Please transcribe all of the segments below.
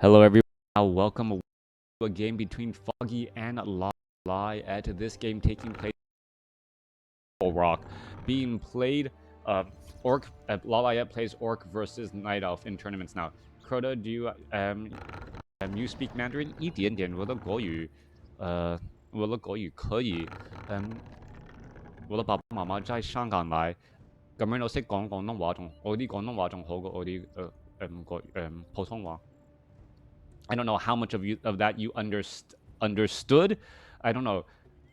Hello everyone, welcome to a game between Foggy and Lawliet. This game taking place in Rock, being played, Lawliet plays Orc versus Night Elf in tournaments now. Crota, do you speak Mandarin? 一点点，我的国语可以，我的爸爸媽媽在香港嚟，咁樣我識講廣東話仲，我啲廣東話仲好過我啲普通話。I don't know how much of that you understood. I don't know.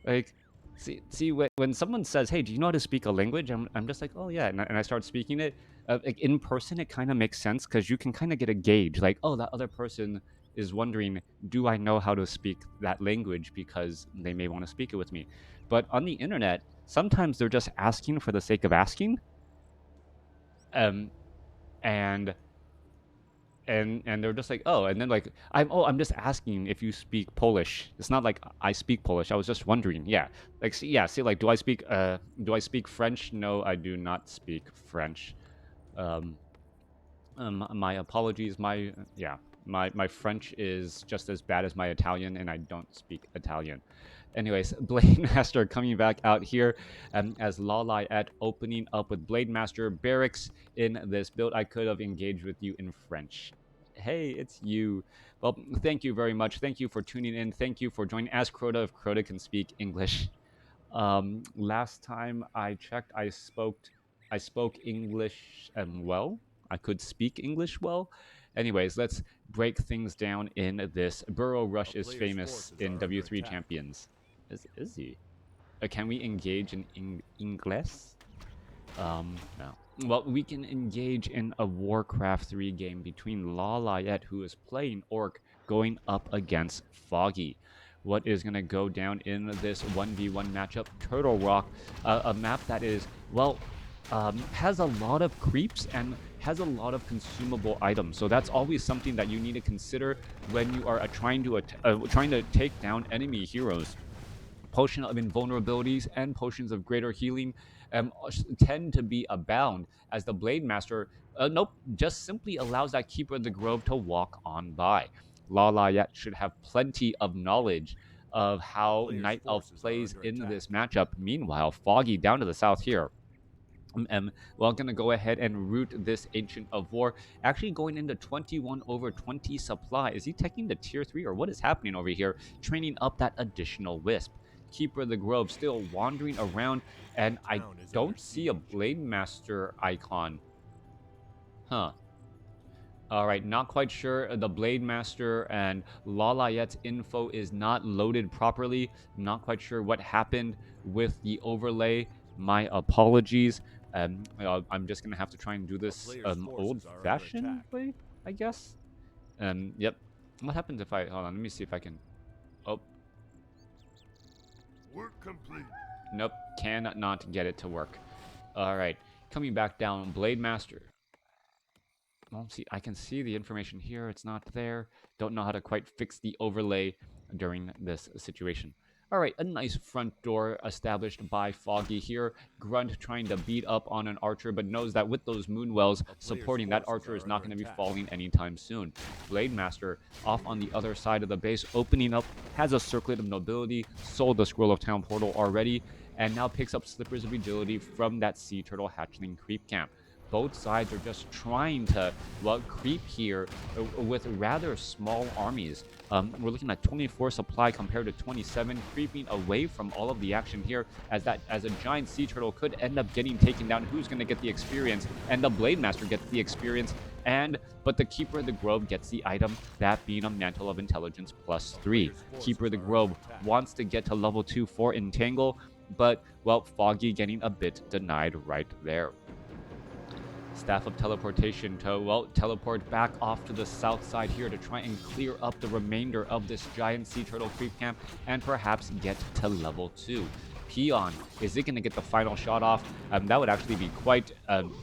Like, see when someone says, "Hey, do you know how to speak a language?" I'm just like, "Oh yeah," and I start speaking it. Like in person, it kind of makes sense because you can kind of get a gauge. Like, oh, that other person is wondering, do I know how to speak that language because they may want to speak it with me. But on the internet, sometimes they're just asking for the sake of asking. And they're just like, oh, and then like I'm just asking if you speak Polish. It's not like I speak Polish. I was just wondering. Yeah, like see, like do I speak French? No, I do not speak French. My apologies. My French is just as bad as my Italian, and I don't speak Italian. Anyways, Blade Master coming back out here as Lawliet opening up with Blade Master Barracks in this build. I could have engaged with you in French. Hey, it's you. Well, thank you very much. Thank you for tuning in. Thank you for joining. Ask Crota if Crota can speak English. Last time I checked, I spoke English well. I could speak English well. Anyways, let's break things down in this. Burrow Rush is famous in W3 Champions. Is he? Can we engage in English? No. Well, we can engage in a WarCraft 3 game between Lawliet, who is playing Orc, going up against Foggy. What is going to go down in this 1v1 matchup? Turtle Rock, a map that is, well, has a lot of creeps and has a lot of consumable items. So that's always something that you need to consider when you are trying to take down enemy heroes. Potion of invulnerabilities and potions of greater healing tend to be abound as the Blade Master, just simply allows that Keeper of the Grove to walk on by. Lawliet should have plenty of knowledge of how Night Elf plays in this matchup. Meanwhile, Foggy down to the south here. Well, gonna go ahead and root this Ancient of War. Actually going into 21/20 supply. Is he taking the tier 3 or what is happening over here? Training up that additional Wisp. Keeper of the Grove still wandering around, and I don't see a Blade Master icon. Huh. Alright, not quite sure. The Blade Master and Lawliet's info is not loaded properly. Not quite sure what happened with the overlay. My apologies. I'm just gonna have to try and do this old-fashioned way, I guess. Yep. What happens if I hold on? Let me see if I can. Oh. Work complete. Nope, cannot get it to work. All right, coming back down, Blade Master. Well, see, I can see the information here. It's not there. Don't know how to quite fix the overlay during this situation. All right, a nice front door established by Foggy here. Grunt trying to beat up on an archer, but knows that with those Moonwells supporting, that archer is not going to be falling anytime soon. Blade Master off on the other side of the base, opening up, has a Circlet of Nobility, sold the Scroll of Town Portal already, and now picks up Slippers of Agility from that Sea Turtle Hatchling creep camp. Both sides are just trying to, well, creep here with rather small armies. We're looking at 24 supply compared to 27, creeping away from all of the action here as a giant sea turtle could end up getting taken down. Who's going to get the experience? And the Blade Master gets the experience, but the Keeper of the Grove gets the item, that being a Mantle of Intelligence +3. Keeper of the Grove wants to get to level 2 for Entangle, but, well, Foggy getting a bit denied right there. Staff of Teleportation to, well, teleport back off to the south side here to try and clear up the remainder of this giant sea turtle creep camp and perhaps get to level 2. Peon, is it going to get the final shot off? That would actually be quite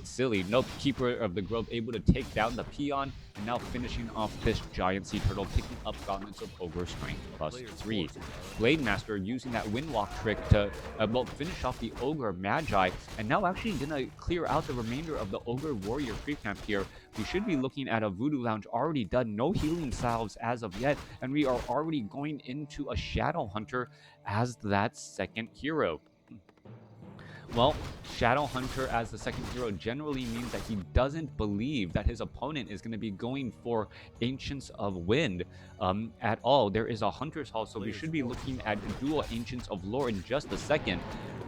silly. Nope, Keeper of the Grove able to take down the Peon, and now finishing off this giant sea turtle, picking up Gauntlets of Ogre Strength +3. Blade Master using that Windwalk trick to finish off the Ogre Magi, and now actually gonna clear out the remainder of the Ogre Warrior creep camp here. We should be looking at a Voodoo Lounge already done, no healing salves as of yet, and we are already going into a Shadow Hunter as that second hero. Well, Shadow Hunter as the second hero generally means that he doesn't believe that his opponent is going to be going for Ancients of Wind at all. There is a Hunter's Hall, so we should be looking at dual Ancients of Lore in just a second.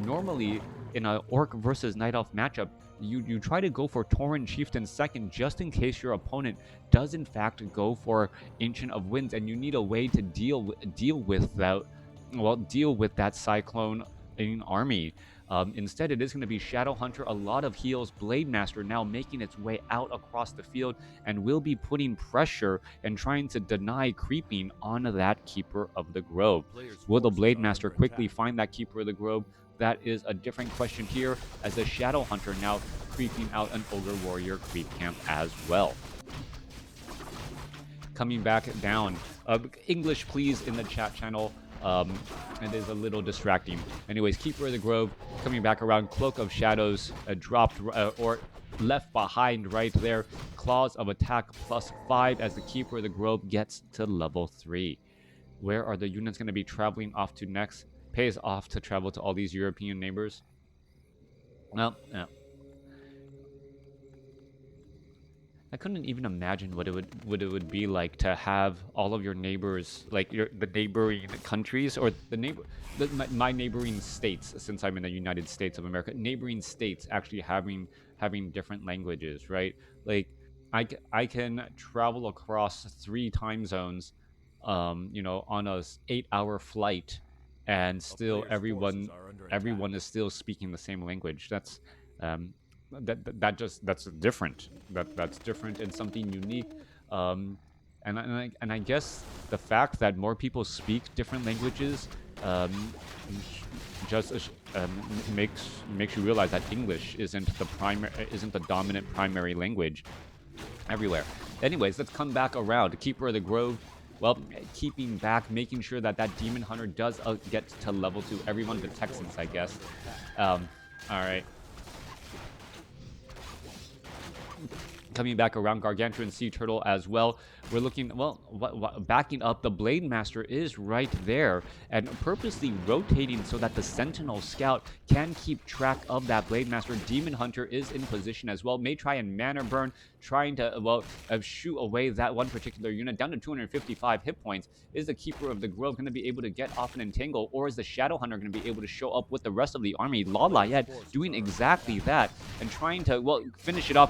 Normally, in a Orc versus Night Elf matchup, you try to go for Tauren Chieftain second just in case your opponent does in fact go for Ancient of Winds, and you need a way to deal with that Cyclone army. Instead, it is going to be Shadow Hunter, a lot of heals, Blade Master now making its way out across the field, and will be putting pressure and trying to deny creeping on that Keeper of the Grove. Will the Blade Master quickly find that Keeper of the Grove? That is a different question here, as the Shadow Hunter now creeping out an Ogre Warrior creep camp as well. Coming back down, English please in the chat channel. It is a little distracting. Anyways, Keeper of the Grove coming back around. Cloak of Shadows dropped or left behind right there. Claws of Attack +5 as the Keeper of the Grove gets to level 3. Where are the units going to be traveling off to next? Pays off to travel to all these European neighbors. Well, yeah. I couldn't even imagine what it would be like to have all of your neighbors, like the neighboring countries, or my neighboring states, since I'm in the United States of America, neighboring states actually having different languages, right? Like I can travel across 3 time zones, on a 8-hour flight, and still everyone is still speaking the same language. That's that's different. That's different and something unique. And I guess the fact that more people speak different languages makes you realize that English isn't the dominant primary language everywhere. Anyways, let's come back around. Keeper of the Grove. Well, keeping back, making sure that Demon Hunter does get to level 2. Everyone but Texans, I guess. All right. Coming back around, Gargantuan Sea Turtle as well. We're looking, well, backing up, the Blade Master is right there, and purposely rotating so that the Sentinel Scout can keep track of that Blade Master. Demon Hunter is in position as well, may try and Mana Burn, trying to, shoot away that one particular unit, down to 255 hit points. Is the Keeper of the Grove going to be able to get off an entangle, or is the Shadow Hunter going to be able to show up with the rest of the army? Lawliet doing exactly that, and trying to, finish it off.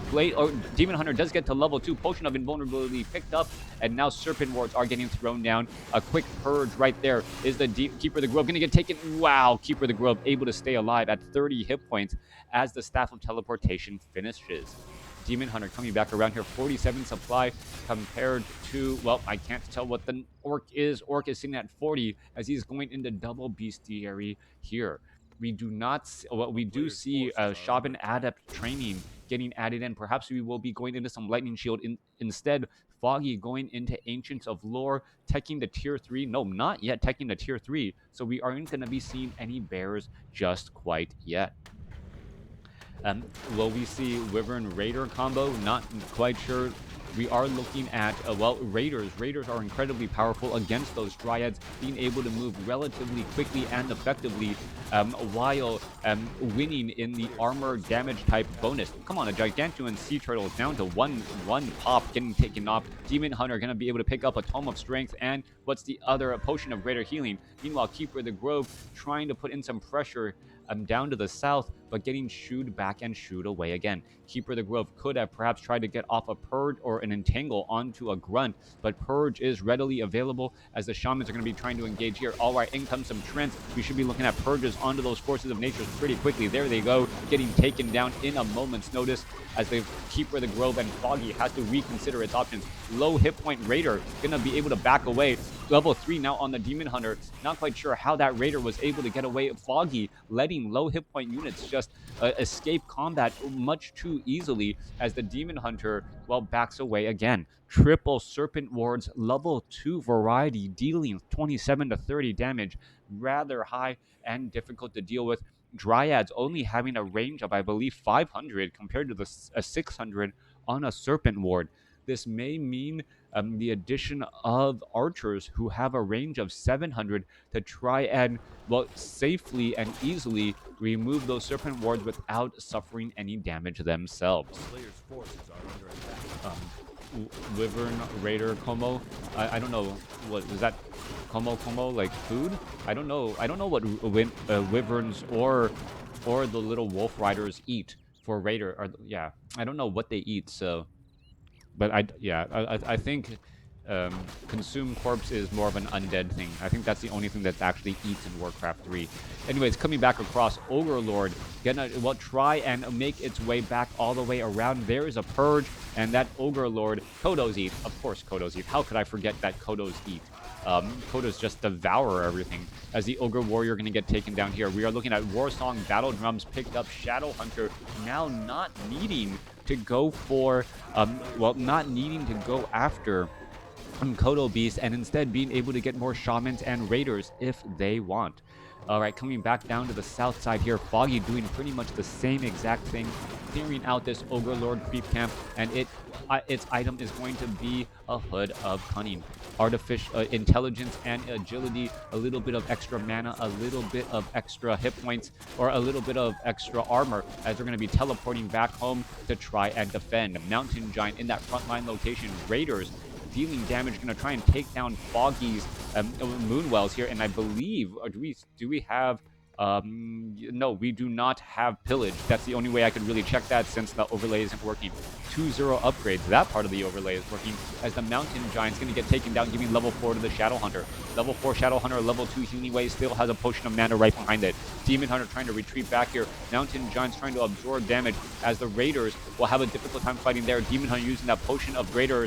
Demon Hunter does get to level 2, Potion of Invulnerability picked up, and now Serpent Wards are getting thrown down. A quick purge right there. Is the Keeper of the Grove going to get taken? Wow, Keeper of the Grove able to stay alive at 30 hit points as the Staff of Teleportation finishes. Demon Hunter coming back around here, 47 supply compared to, well, I can't tell what the Orc is. Orc is sitting at 40 as he's going into double bestiary here. We do not, we do see Shaban Adept training getting added in. Perhaps we will be going into some Lightning Shield instead. Foggy going into Ancients of Lore, teching the tier 3. No, not yet teching the tier 3. So we aren't going to be seeing any bears just quite yet. Will we see Wyvern Raider combo? Not quite sure. We are looking at, Raiders. Raiders are incredibly powerful against those Dryads, being able to move relatively quickly and effectively while winning in the armor damage type bonus. Come on, a Gigantuan Sea Turtle down to one pop, getting taken off. Demon Hunter going to be able to pick up a Tome of Strength, and what's the other? A Potion of Greater Healing. Meanwhile, Keeper of the Grove trying to put in some pressure down to the south, but getting shooed back and shooed away again. Keeper of the Grove could have perhaps tried to get off a Purge or an Entangle onto a Grunt, but Purge is readily available as the Shamans are going to be trying to engage here. All right, in comes some Trents. We should be looking at Purges onto those Forces of Nature pretty quickly. There they go, getting taken down in a moment's notice as the Keeper of the Grove and Foggy has to reconsider its options. Low hit point Raider going to be able to back away. level 3 now on the Demon Hunter. Not quite sure how that Raider was able to get away. Foggy letting low hit point units just escape combat much too easily as the Demon Hunter, well, backs away again. Triple Serpent Wards, level 2 variety, dealing 27 to 30 damage. Rather high and difficult to deal with. Dryads only having a range of, I believe, 500 compared to the 600 on a Serpent Ward. This may mean the addition of archers who have a range of 700 to try and, well, safely and easily remove those Serpent Wards without suffering any damage themselves. Wyvern Raider Como. I don't know what is that. Como like food. I don't know what wyverns or the little wolf riders eat for Raider. Or yeah, I don't know what they eat. So, but I think consume corpse is more of an undead thing. I think that's the only thing that actually eats in Warcraft 3. Anyways, coming back across, Ogre Lord gonna try and make its way back all the way around. There is a purge, and that Ogre Lord, Kodos eat. Of course, Kodos eat. How could I forget that Kodos eat? Kodos just devour everything. As the Ogre Warrior gonna get taken down here. We are looking at Warsong Battle Drums picked up. Shadow Hunter now not needing to go for, not needing to go after Kodo Beast, and instead being able to get more Shamans and Raiders if they want. Alright, coming back down to the south side here, Foggy doing pretty much the same exact thing, clearing out this Ogre Lord creep camp, and its item is going to be a Hood of Cunning. Artificial intelligence and agility, a little bit of extra mana, a little bit of extra hit points, or a little bit of extra armor, as they're going to be teleporting back home to try and defend. Mountain Giant in that frontline location. Raiders dealing damage, going to try and take down Foggy's Moonwells here, and I believe, do we have, no, we do not have Pillage. That's the only way I could really check that since the overlay isn't working. 2-0 upgrades, that part of the overlay is working, as the Mountain Giant's going to get taken down, giving level 4 to the Shadow Hunter. Level 4 Shadow Hunter, level 2 Healing Wave, still has a Potion of Mana right behind it. Demon Hunter trying to retreat back here. Mountain Giant's trying to absorb damage, as the Raiders will have a difficult time fighting there. Demon Hunter using that Potion of Raider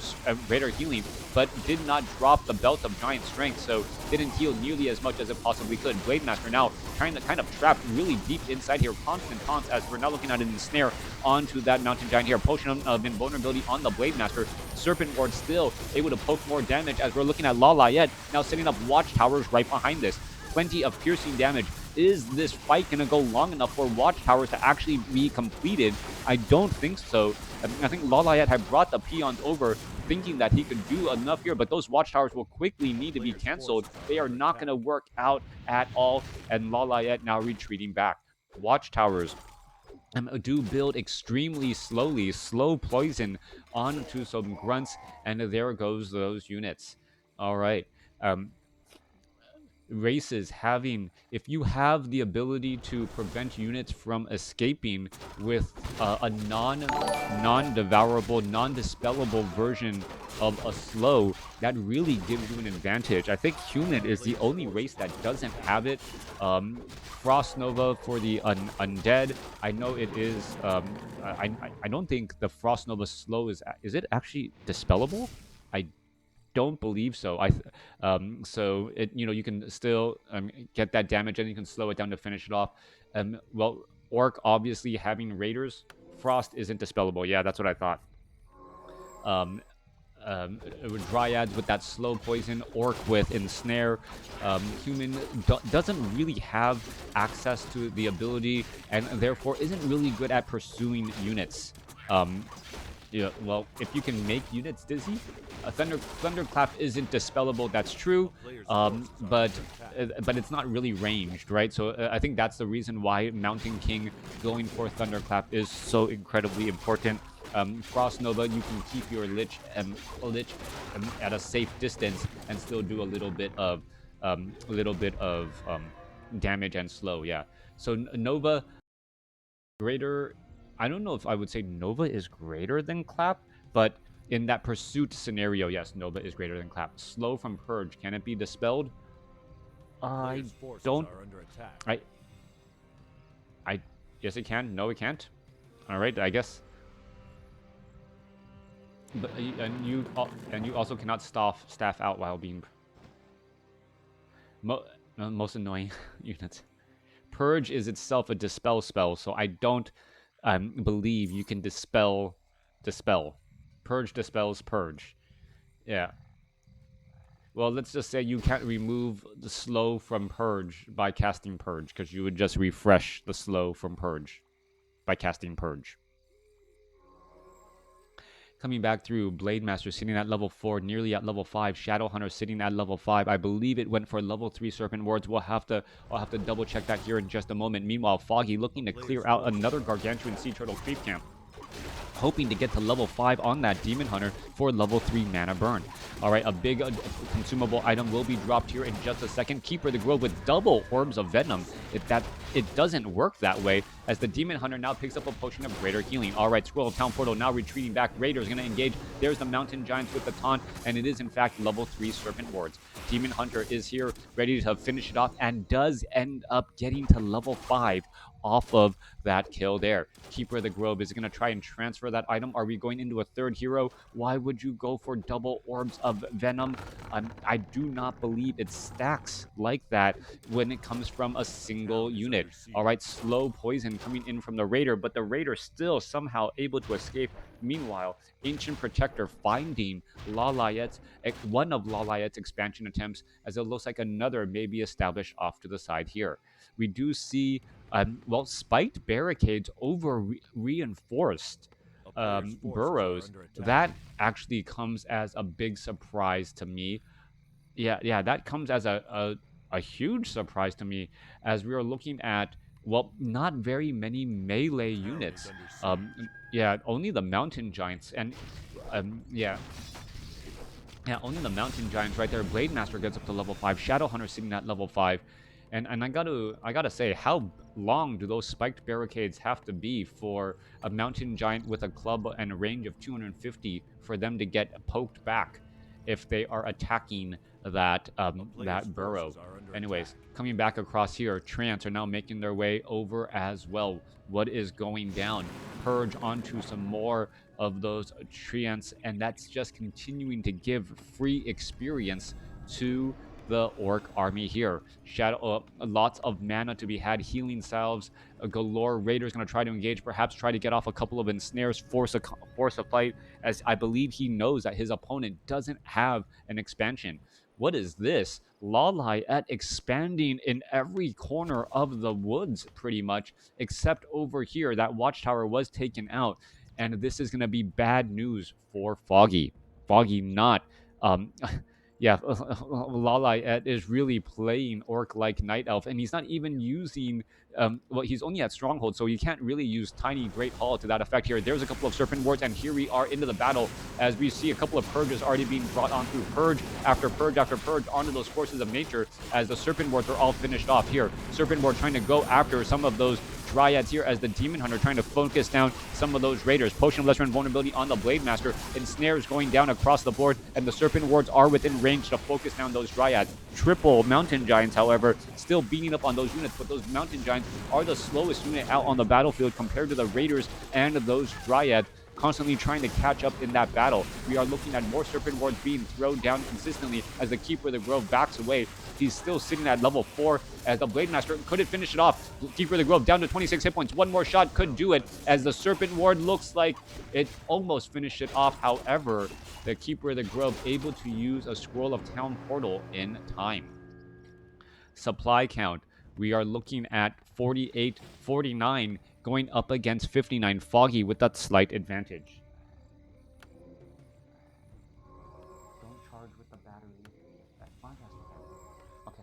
Healing, but did not drop the Belt of Giant Strength, so didn't heal nearly as much as it possibly could. Blade Master now trying to kind of trap really deep inside here. Constant taunts, as we're now looking at an ensnare onto that Mountain Giant here. Potion of Invulnerability on the Blade Master. Serpent Ward still able to poke more damage, as we're looking at Lawliet now setting up watchtowers right behind this. Plenty of piercing damage. Is this fight going to go long enough for watchtowers to actually be completed? I don't think so. I think Lawliet had brought the peons over thinking that he could do enough here, but those watchtowers will quickly need to be canceled. They are not going to work out at all, and Lawliet now retreating back. Watchtowers do build extremely slowly, slow poison onto some grunts, and there goes those units. All right. Races having, if you have the ability to prevent units from escaping with a non-devourable, non-dispellable version of a slow, that really gives you an advantage. I think human is the only race that doesn't have it. Frost Nova for the undead. I know it is. I don't think the Frost Nova slow is it actually dispellable? I don't believe so. So it, you can still get that damage, and you can slow it down to finish it off. Well, Orc obviously having Raiders, Frost isn't dispellable. Yeah, that's what I thought. Dryads with that slow poison, Orc with ensnare. Human doesn't really have access to the ability, and therefore isn't really good at pursuing units. Yeah, well, if you can make units dizzy, Thunderclap isn't dispellable, that's true, but it's not really ranged, right? So I think that's the reason why Mountain King going for Thunderclap is so incredibly important. Frost Nova, you can keep your Lich at a safe distance and still do a little bit of damage and slow, yeah. So Nova, greater. I don't know if I would say Nova is greater than Clap, but in that pursuit scenario, yes, Nova is greater than Clap. Slow from Purge, can it be dispelled? I don't. Yes, it can. No, it can't. All right, I guess. But and you also cannot staff out while being. Most annoying units. Purge is itself a dispel spell, so I don't believe you can dispel. Purge dispels purge. Yeah. Well, let's just say you can't remove the slow from purge by casting purge, because you would just refresh the slow from purge by casting purge. Coming back through, Blade Master sitting at level 4, nearly at level 5. Shadow Hunter sitting at level 5. I believe it went for level 3 Serpent Wards. I'll have to double check that here in just a moment. Meanwhile, Foggy looking to clear out another Gargantuan Sea Turtle creep camp, hoping to get to level 5 on that Demon Hunter for level 3 mana burn. Alright, a big consumable item will be dropped here in just a second. Keeper the Grove with double Orbs of Venom. It doesn't work that way, as the Demon Hunter now picks up a potion of greater healing. Alright, Scroll of Town Portal now retreating back. Raider's going to engage. There's the Mountain Giants with the taunt, and it is in fact level 3 Serpent Wards. Demon Hunter is here, ready to finish it off, and does end up getting to level 5 off of that kill there. Keeper of the Grove is going to try and transfer that item. Are we going into a third hero? Why would you go for double Orbs of Venom? I do not believe it stacks like that when it comes from a single unit. All right, slow poison coming in from the Raider, but the Raider still somehow able to escape. Meanwhile, Ancient Protector finding Lawliet's, one of Lawliet's expansion attempts, as it looks like another may be established off to the side here. We do see spiked barricades over reinforced burrows. That actually comes as a big surprise to me. Yeah, that comes as a huge surprise to me, as we are looking at, well, not very many melee units. Yeah, only the Mountain Giants, and yeah, only the Mountain Giants right there. Blade Master gets up to level 5. Shadow Hunter sitting at level 5. And I gotta say, how long do those spiked barricades have to be for a Mountain Giant with a club and a range of 250 for them to get poked back if they are attacking that burrow? Anyways, coming back across here, Trance are now making their way over as well. What is going down? Purge onto some more of those Treants, and that's just continuing to give free experience to the Orc army here. Lots of mana to be had, healing salves galore. Raider's going to try to engage, perhaps try to get off a couple of ensnares, force a fight, as I believe he knows that his opponent doesn't have an expansion. What is this? Lawliet expanding in every corner of the woods, pretty much, except over here. That watchtower was taken out, and this is going to be bad news for Foggy. Foggy not... yeah, Lawliet is really playing Orc like Night Elf, and he's not even using... he's only at Stronghold, so you can't really use Tiny Great Hall to that effect here. There's a couple of Serpent Wards, and here we are into the battle, as we see a couple of Purges already being brought on through. Purge after Purge after Purge onto those Forces of Nature, as the Serpent Wards are all finished off here. Serpent Ward trying to go after some of those Dryads here, as the Demon Hunter trying to focus down some of those Raiders. Potion of Lesser Invulnerability on the Blade Master, and snares going down across the board, and the Serpent Wards are within range to focus down those Dryads. Triple Mountain Giants, however, still beating up on those units, but those Mountain Giants are the slowest unit out on the battlefield compared to the Raiders and those Dryads, constantly trying to catch up in that battle. We are looking at more Serpent Wards being thrown down consistently as the Keeper of the Grove backs away. He's still sitting at level 4, as the Blade Master couldn't finish it off. Keeper of the Grove down to 26 hit points. One more shot could do it, as the Serpent Ward looks like it almost finished it off. However, the Keeper of the Grove able to use a Scroll of Town Portal in time. Supply count, we are looking at 48, 49, going up against 59. Foggy with that slight advantage. Don't charge with the battery. That's fine. Okay.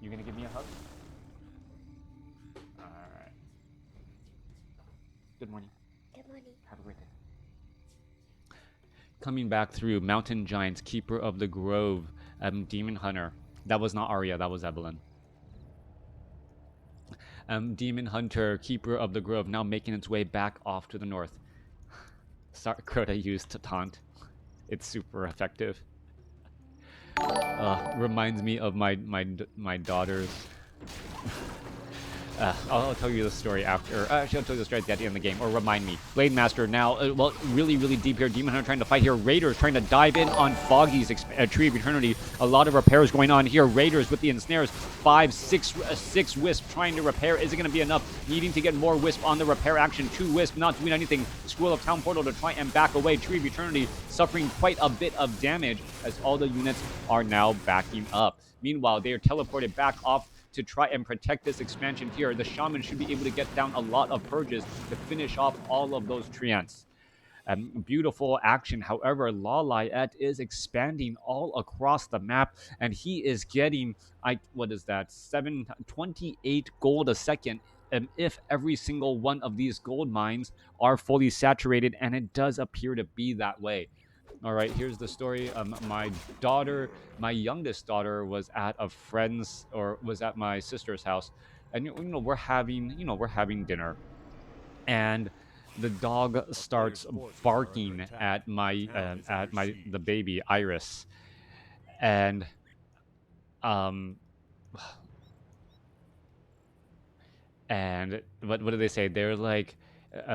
You gonna give me a hug? Alright. Good morning. Good morning. Have a great day. Coming back through, Mountain Giants, Keeper of the Grove, Demon Hunter. That was not Arya, that was Evelyn. Demon Hunter, Keeper of the Grove, now making its way back off to the north. Sorry, Crota used to taunt. It's super effective. Reminds me of my daughters. I'll tell you the story after. Actually, I'll tell you the story at the end of the game, or remind me. Blade Master now, well, really, really deep here. Demon Hunter trying to fight here. Raiders trying to dive in on Foggy's Tree of Eternity. A lot of repairs going on here. Raiders with the ensnares. 6 Wisp trying to repair. Is it going to be enough? Needing to get more Wisp on the repair action. 2 Wisp not doing anything. Scroll of Town Portal to try and back away. Tree of Eternity suffering quite a bit of damage as all the units are now backing up. Meanwhile, they are teleported back off to try and protect this expansion here. The Shaman should be able to get down a lot of purges to finish off all of those treants. Beautiful action. However, Lawliet is expanding all across the map, and he is getting, what is that, 28 gold a second. If every single one of these gold mines are fully saturated, and it does appear to be that way. All right, here's the story. My youngest daughter, was at a friend's, or was at my sister's house, and we're having dinner, and the dog starts barking at the baby Iris, and um and what do they say? They're like,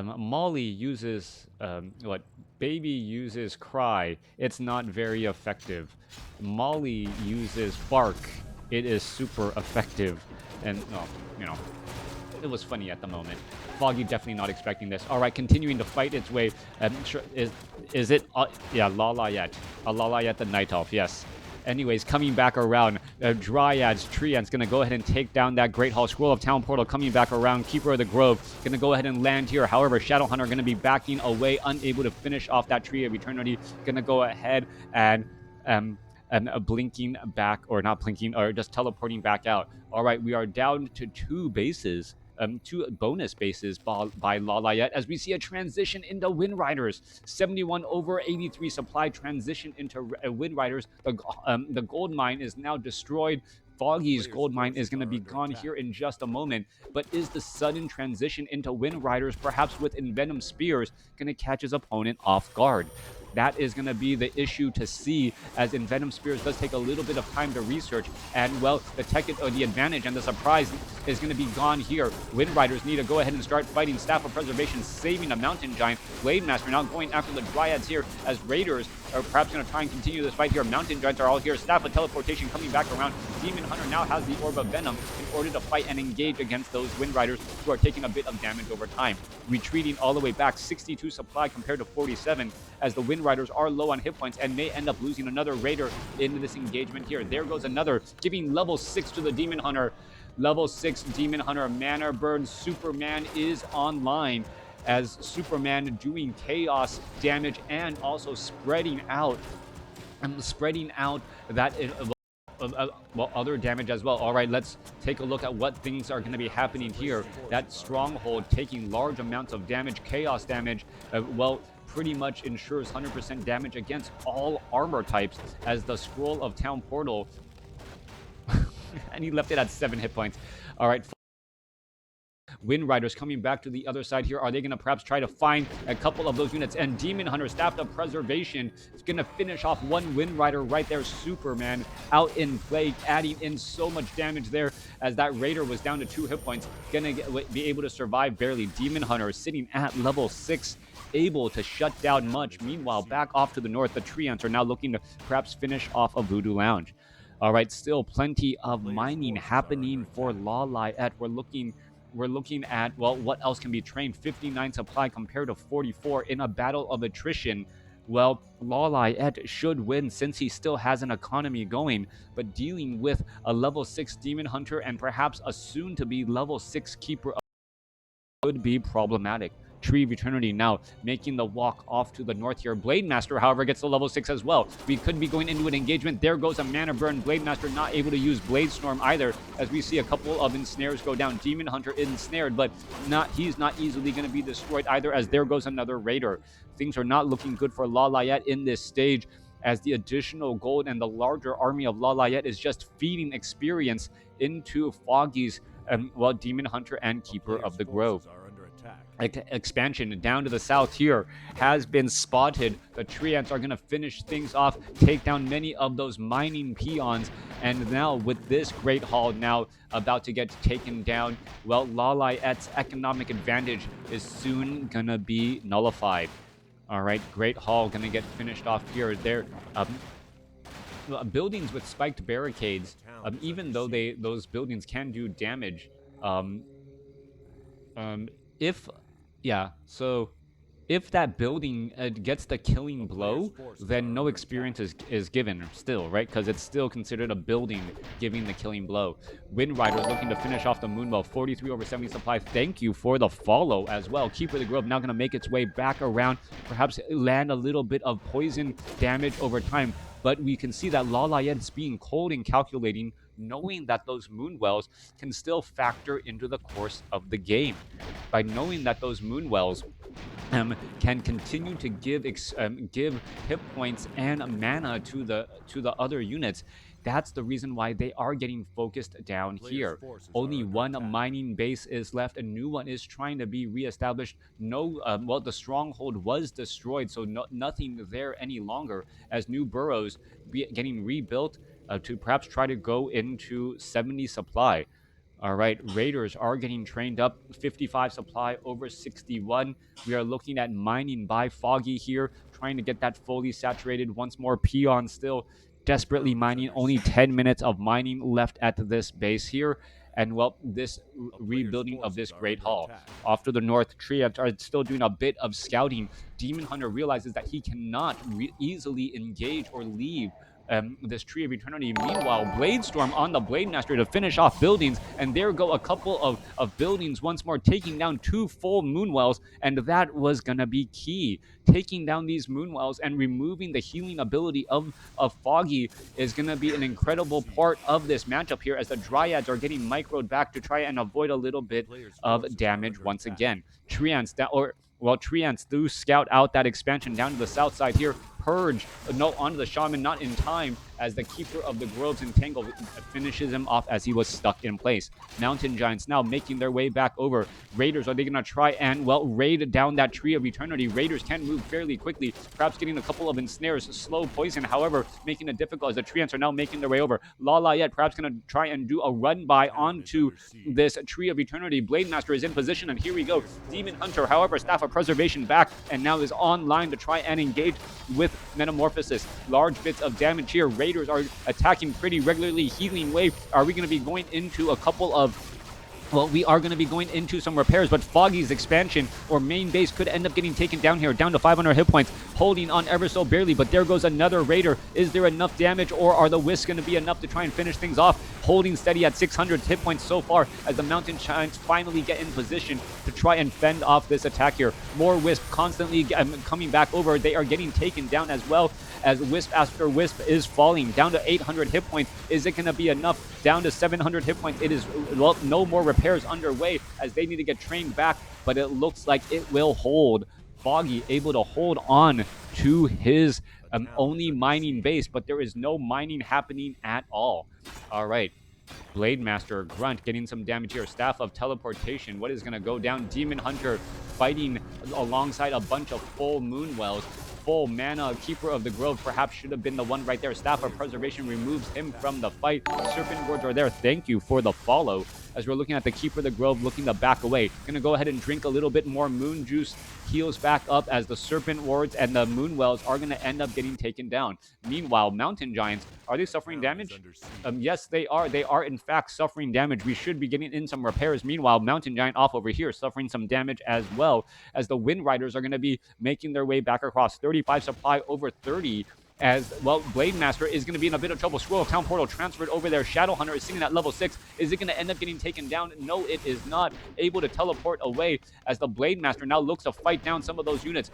Molly uses what baby uses cry. It's not very effective. Molly uses bark. It is super effective. And it was funny at the moment. Foggy definitely not expecting this. All right, continuing to fight its way. Is it? Yeah, Lawliet. Lawliet the Night Elf. Yes. Anyways, coming back around, Dryads, Treants gonna go ahead and take down that Great Hall. Scroll of Town Portal coming back around. Keeper of the Grove gonna go ahead and land here. However, Shadowhunter gonna be backing away, unable to finish off that Tree of Eternity. Gonna go ahead and blinking back, or not blinking, or just teleporting back out. All right, we are down to 2 bases. 2 bonus bases by Lawliet, as we see a transition into Wind Riders. 71 over 83 supply transition into Wind Riders. The gold mine is now destroyed. Foggy's gold mine is going to be gone here in just a moment. But is the sudden transition into Wind Riders, perhaps with Envenom Spears, going to catch his opponent off guard? That is going to be the issue to see, as Envenom Spears does take a little bit of time to research. And, well, the advantage and the surprise is going to be gone here. Wind Riders need to go ahead and start fighting. Staff of Preservation saving a Mountain Giant. Blade Master now going after the Dryads here, as Raiders are perhaps going to try and continue this fight here. Mountain Giants are all here. Staff of Teleportation coming back around. Demon Hunter now has the Orb of Venom in order to fight and engage against those Wind Riders who are taking a bit of damage over time. Retreating all the way back, 62 supply compared to 47, as the Wind Riders are low on hit points and may end up losing another Raider in this engagement here. There goes another, giving level 6 to the Demon Hunter. Level 6 Demon Hunter. Mana Burn Superman is online, as Superman doing chaos damage and also spreading out that other damage as well. All right, let's take a look at what things are going to be happening here. That Stronghold taking large amounts of damage, chaos damage, pretty much ensures 100% damage against all armor types, as the Scroll of Town Portal and he left it at 7 hit points. All right, Wind Riders coming back to the other side here. Are they going to perhaps try to find a couple of those units? And Demon Hunter, Staff of Preservation, is going to finish off one Wind Rider right there. Superman out in play, adding in so much damage there, as that Raider was down to 2 hit points. Going to be able to survive barely. Demon Hunter sitting at level 6, able to shut down much. Meanwhile, back off to the north, the Treants are now looking to perhaps finish off a Voodoo Lounge. All right, still plenty of mining happening for Lawliet. We're looking at, well, what else can be trained? 59 supply compared to 44 in a battle of attrition. Well, Lawliet should win since he still has an economy going, but dealing with a level 6 Demon Hunter and perhaps a soon-to-be level 6 Keeper could be problematic. Tree of Eternity now making the walk off to the north here. Blade Master, however, gets to level 6 as well. We could be going into an engagement. There goes a Mana Burn. Blade Master not able to use Blade Storm either, as we see a couple of ensnares go down. Demon Hunter ensnared, but he's not easily going to be destroyed either, as there goes another Raider. Things are not looking good for Lawliet in this stage, as the additional gold and the larger army of Lawliet is just feeding experience into Foggy's Demon Hunter and Keeper of the Grove. Are under attack. expansion down to the south here has been spotted. The Treants are going to finish things off, take down many of those mining peons, and now with this Great Hall now about to get taken down, well, Lawliet's economic advantage is soon going to be nullified. All right, Great Hall going to get finished off here. There, buildings with spiked barricades, even though those buildings can do damage, um, if yeah, so if that building gets the killing blow, then no experience is given still, right? Because it's still considered a building giving the killing blow. Wind Riders looking to finish off the Moonwell. 43 over 70 supply. Thank you for the follow as well. Keeper of the Grove now going to make its way back around, perhaps land a little bit of poison damage over time. But we can see that Lawliet is being cold and calculating, knowing that those Moonwells can still factor into the course of the game. By knowing that those Moonwells can continue to give hit points and mana to the other units. That's the reason why they are getting focused down here. Only one mining base is left. A new one is trying to be reestablished. No, well, the stronghold was destroyed, so nothing there any longer. As new burrows getting rebuilt to perhaps try to go into 70 supply. All right, Raiders are getting trained up. 55 supply over 61. We are looking at mining by Foggy here, trying to get that fully saturated. Once more, Peon still desperately mining. Only 10 minutes of mining left at this base here. And, well, this rebuilding of this Great Hall. Off to the north, Treants are still doing a bit of scouting. Demon Hunter realizes that he cannot easily engage or leave this Tree of Eternity. Meanwhile, Bladestorm on the Blade Master to finish off buildings, and there go a couple of buildings once more, taking down 2 full Moonwells, and that was going to be key. Taking down these Moonwells and removing the healing ability of Foggy is going to be an incredible part of this matchup here, as the Dryads are getting microed back to try and avoid a little bit of damage once again. Treants do scout out that expansion down to the south side here. Purge, no, onto the Shaman, not in time, as the Keeper of the Groves Entangle finishes him off as he was stuck in place. Mountain Giants now making their way back over. Raiders, are they going to try and, well, raid down that Tree of Eternity? Raiders can move fairly quickly, perhaps getting a couple of ensnares. Slow poison, however, making it difficult as the Treants are now making their way over. Lawliet perhaps going to try and do a run by onto this Tree of Eternity. Blade Master is in position, and here we go. Demon Hunter, however, Staff of Preservation back, and now is online to try and engage with Metamorphosis. Large bits of damage here. Raiders are attacking pretty regularly. Healing Wave. Are we going to be going into a couple of... Well, we are going to be going into some repairs, but Foggy's expansion or main base could end up getting taken down here, down to 500 hit points, holding on ever so barely, but there goes another Raider. Is there enough damage, or are the Wisps going to be enough to try and finish things off? Holding steady at 600 hit points so far, as the Mountain Giants finally get in position to try and fend off this attack here. More Wisp constantly coming back over. They are getting taken down as well, as Wisp after Wisp is falling down to 800 hit points. Is it going to be enough? Down to 700 hit points. It is, well, no more repairs underway, as they need to get trained back, but it looks like it will hold. Foggy able to hold on to his only mining base, but there is no mining happening at all. All right. Blade Master, Grunt getting some damage here. Staff of Teleportation. What is going to go down? Demon Hunter fighting alongside a bunch of full Moonwells. Full mana. Keeper of the Grove perhaps should have been the one right there. Staff of Preservation removes him from the fight. Serpent Wards are there. Thank you for the follow. As we're looking at the Keeper of the Grove looking to back away. Gonna go ahead and drink a little bit more Moon Juice. Heals back up, as the Serpent Wards and the Moonwells are gonna end up getting taken down. Meanwhile, Mountain Giants, are they suffering damage? Yes, they are. They are in fact suffering damage. We should be getting in some repairs. Meanwhile, Mountain Giant off over here suffering some damage as well, as the Wind Riders are going to be making their way back across. 35 supply over 30, as, well, Blade Master is going to be in a bit of trouble. Scroll of Town Portal transferred over there. Shadow Hunter is sitting at level 6. Is it going to end up getting taken down? No, it is not. Able to teleport away, as the Blade Master now looks to fight down some of those units.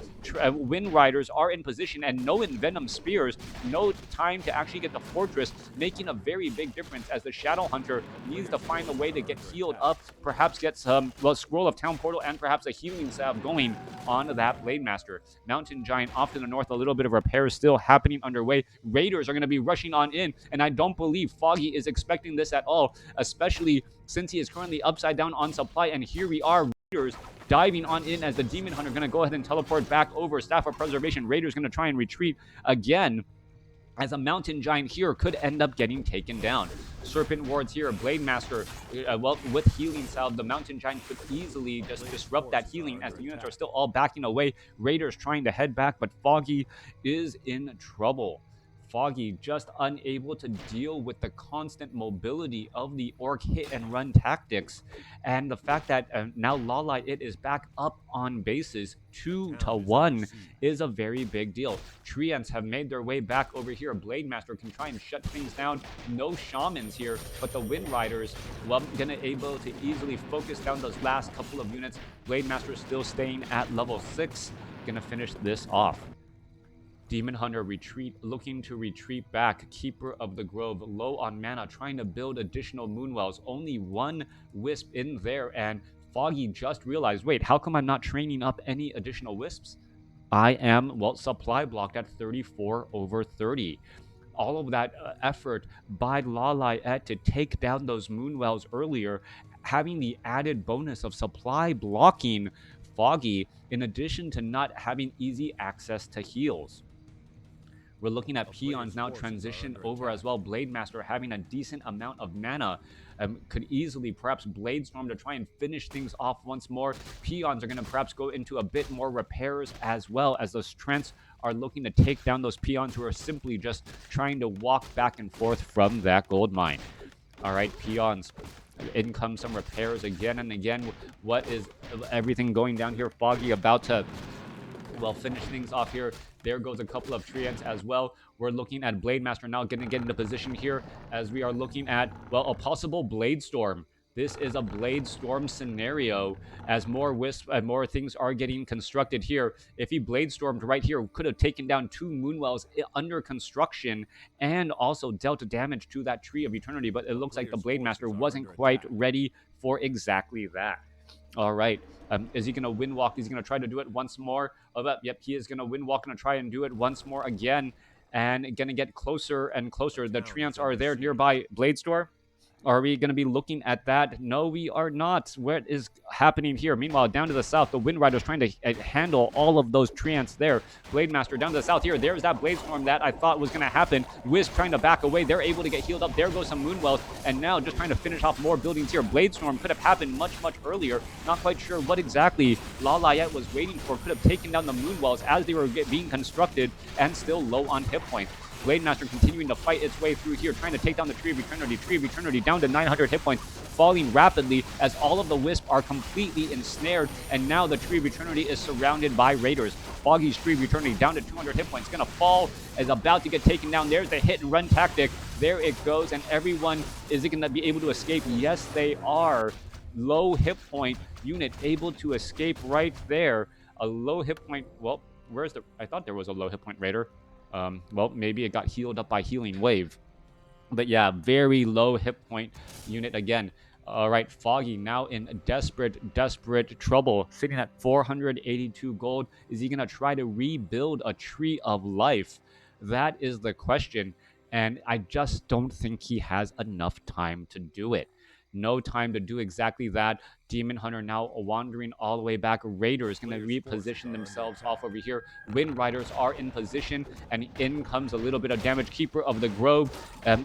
Wind Riders are in position, and no Envenom Spears. No time to actually get the Fortress, making a very big difference, as the Shadow Hunter needs to find a way to get healed up, perhaps get some, well, Scroll of Town Portal and perhaps a healing salve going on that Blade Master. Mountain Giant off to the north, a little bit of repairs still happening underway. Raiders are going to be rushing on in, and I don't believe Foggy is expecting this at all, especially since he is currently upside down on supply, and here we are Raiders diving on in as the Demon Hunter going to go ahead and teleport back over. Staff of Preservation. Raiders going to try and retreat again, as a Mountain Giant here could end up getting taken down. Serpent Wards here, Blade Master, well, with Healing Salve, the Mountain Giant could easily just disrupt that healing as the units are still all backing away. Raiders trying to head back, but Foggy is in trouble. Foggy just unable to deal with the constant mobility of the Orc hit and run tactics, and the fact that now Lawliet is back up on bases 2-1 is a very big deal. Treants have made their way back over here. Blade Master can try and shut things down. No shamans here, but the Wind Riders, well, gonna able to easily focus down those last couple of units. Blade Master still staying at level 6, gonna finish this off. Demon Hunter looking to retreat back. Keeper of the Grove, low on mana, trying to build additional Moonwells. Only one Wisp in there, and Foggy just realized, wait, how come I'm not training up any additional Wisps? I am, well, supply blocked at 34/30. All of that effort by Lawliet to take down those Moonwells earlier, having the added bonus of supply blocking Foggy, in addition to not having easy access to heals. We're looking at Peons now transition over as well. Blade Master having a decent amount of mana, could easily perhaps Blade Storm to try and finish things off once more. Peons are going to perhaps go into a bit more repairs, as well as those Trents are looking to take down those Peons who are simply just trying to walk back and forth from that gold mine. All right, Peons. In come some repairs again and again. What is everything going down here? Foggy about to, well, finish things off here. There goes a couple of Treants as well. We're looking at Blade Master now going to get into position here, as we are looking at, well, a possible Blade Storm. This is a Blade Storm scenario, as more Wisp and more things are getting constructed here. If he Blade Stormed right here, could have taken down 2 Moonwells under construction and also dealt damage to that Tree of Eternity, but it looks like the Blade Master wasn't quite ready for exactly that. All right. Is he going to Windwalk? Is he going to try to do it once more? Yep, he is going to Windwalk and try and do it once more again. And going to get closer and closer. The Treants are there nearby. Blade Storm? Are we going to be looking at that? No, we are not. What is happening here? Meanwhile, down to the south, the Wind Rider's trying to handle all of those Treants there. Blade Master down to the south here. There's that Blade Storm that I thought was going to happen. Wisp trying to back away. They're able to get healed up. There goes some Moonwells. And now just trying to finish off more buildings here. Blade Storm could have happened much, much earlier. Not quite sure what exactly Lawliet was waiting for. Could have taken down the Moonwells as they were being constructed and still low on hit points. Blade Master continuing to fight its way through here, trying to take down the Tree of Eternity. Tree of Eternity down to 900 hit points, falling rapidly as all of the Wisp are completely ensnared, and now the Tree of Eternity is surrounded by Raiders. Foggy's Tree of Eternity down to 200 hit points, gonna fall, is about to get taken down. There's the hit and run tactic. There it goes, and everyone is gonna be able to escape. Yes, they are. Low hit point unit able to escape right there. A low hit point, well, where's the, I thought there was a low hit point Raider. Well, maybe it got healed up by Healing Wave. But yeah, very low hit point unit again. All right, Foggy now in desperate trouble, sitting at 482 gold. Is he going to try to rebuild a Tree of Life? That is the question, and I just don't think he has enough time to do it. No time to do exactly that. Demon Hunter now wandering all the way back. Raiders going to reposition themselves off over here. Wind Riders are in position, and in comes a little bit of damage. Keeper of the Grove,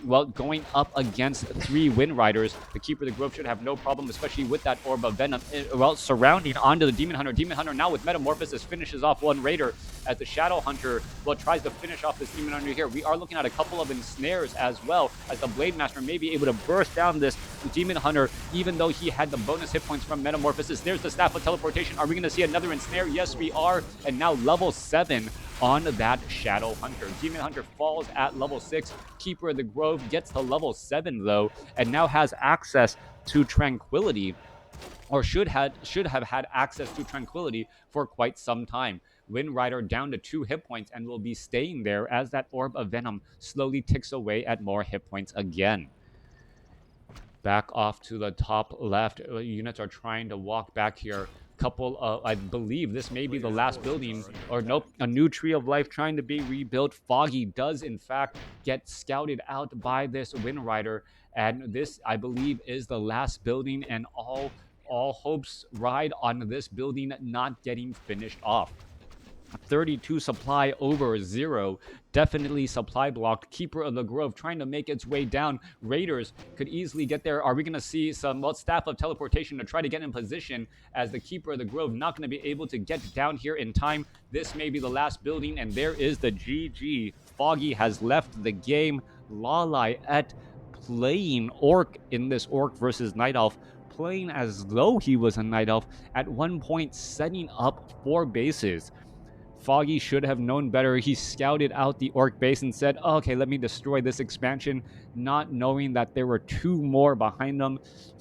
well, going up against 3 Wind Riders. The Keeper of the Grove should have no problem, especially with that Orb of Venom, well, surrounding onto the Demon Hunter. Demon Hunter now with Metamorphosis finishes off one Raider, as the Shadow Hunter, well, tries to finish off this Demon Hunter here. We are looking at a couple of ensnares as well, as the Blade Master may be able to burst down this Demon Hunter, even though he had the bonus hit points from Metamorphosis. There's the Staff of Teleportation. Are we going to see another ensnare? Yes, we are. And now level 7 on that Shadow Hunter. Demon Hunter falls at level 6. Keeper of the Grove gets to level 7, though, and now has access to Tranquility, or should have had access to Tranquility for quite some time. Wind Rider down to 2 hit points and will be staying there as that Orb of Venom slowly ticks away at more hit points again. Back off to the top left. Units are trying to walk back here. Couple of, I believe this may be the last building, or nope, a new Tree of Life trying to be rebuilt. Foggy does in fact get scouted out by this Wind Rider, and this, I believe, is the last building, and all all hopes ride on this building not getting finished off. 32 supply over 0. Definitely supply blocked. Keeper of the Grove trying to make its way down. Raiders could easily get there. Are we going to see some staff of teleportation to try to get in position, as the Keeper of the Grove not going to be able to get down here in time? This may be the last building, and there is the GG. Foggy has left the game. Lawliet playing Orc in this Orc versus Night Elf, playing as though he was a Night Elf, at one point setting up 4 bases. Foggy should have known better. He scouted out the Orc base and said, oh, okay, let me destroy this expansion, not knowing that there were 2 more behind them.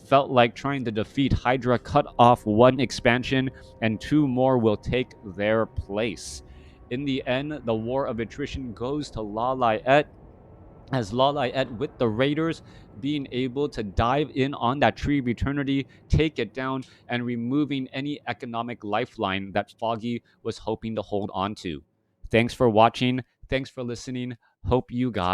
Felt like trying to defeat Hydra, cut off 1 expansion, and 2 more will take their place. In the end, the war of attrition goes to Lawliet, as Lawliet with the Raiders being able to dive in on that Tree of Eternity, take it down, and removing any economic lifeline that Foggy was hoping to hold on to. Thanks for watching. Thanks for listening. Hope you guys